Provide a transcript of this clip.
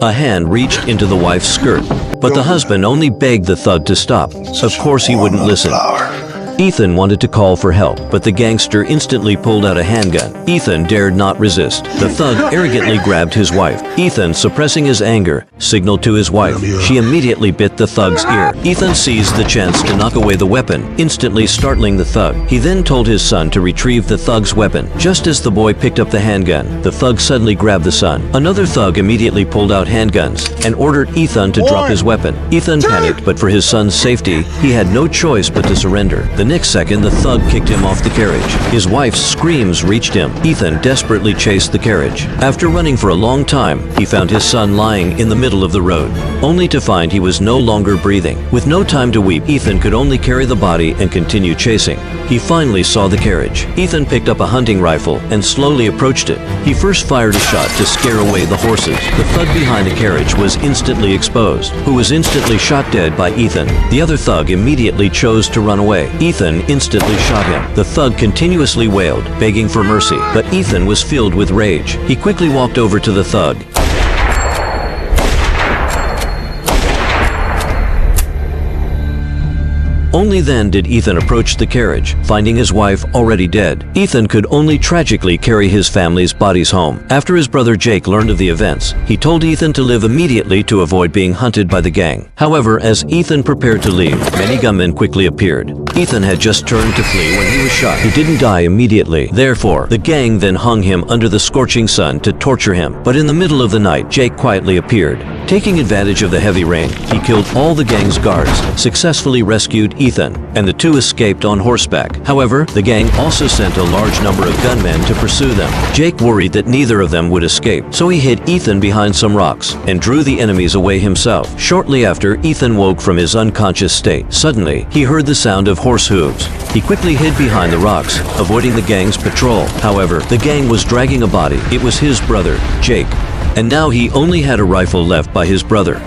A hand reached into the wife's skirt, but the husband only begged the thug to stop. Of course he wouldn't listen. Ethan wanted to call for help, but the gangster instantly pulled out a handgun. Ethan dared not resist. The thug arrogantly grabbed his wife. Ethan, suppressing his anger, signaled to his wife. She immediately bit the thug's ear. Ethan seized the chance to knock away the weapon, instantly startling the thug. He then told his son to retrieve the thug's weapon. Just as the boy picked up the handgun, the thug suddenly grabbed the son. Another thug immediately pulled out handguns and ordered Ethan to drop his weapon. Ethan panicked, but for his son's safety, he had no choice but to surrender. The next second, the thug kicked him off the carriage. His wife's screams reached him. Ethan desperately chased the carriage. After running for a long time, he found his son lying in the middle of the road, only to find he was no longer breathing. With no time to weep, Ethan could only carry the body and continue chasing. He finally saw the carriage. Ethan picked up a hunting rifle and slowly approached it. He first fired a shot to scare away the horses. The thug behind the carriage was instantly exposed, who was instantly shot dead by Ethan. The other thug immediately chose to run away. Ethan instantly shot him. The thug continuously wailed, begging for mercy, but Ethan was filled with rage. He quickly walked over to the thug. Only then did Ethan approach the carriage, finding his wife already dead. Ethan could only tragically carry his family's bodies home. After his brother Jake learned of the events, he told Ethan to leave immediately to avoid being hunted by the gang. However, as Ethan prepared to leave, many gunmen quickly appeared. Ethan had just turned to flee when he was shot. He didn't die immediately. Therefore, the gang then hung him under the scorching sun to torture him. But in the middle of the night, Jake quietly appeared. Taking advantage of the heavy rain, he killed all the gang's guards, successfully rescued Ethan, and the two escaped on horseback. However, the gang also sent a large number of gunmen to pursue them. Jake worried that neither of them would escape, so he hid Ethan behind some rocks and drew the enemies away himself. Shortly after, Ethan woke from his unconscious state. Suddenly, he heard the sound of horse hooves. He quickly hid behind the rocks, avoiding the gang's patrol. However, the gang was dragging a body. It was his brother, Jake, and now he only had a rifle left by his brother.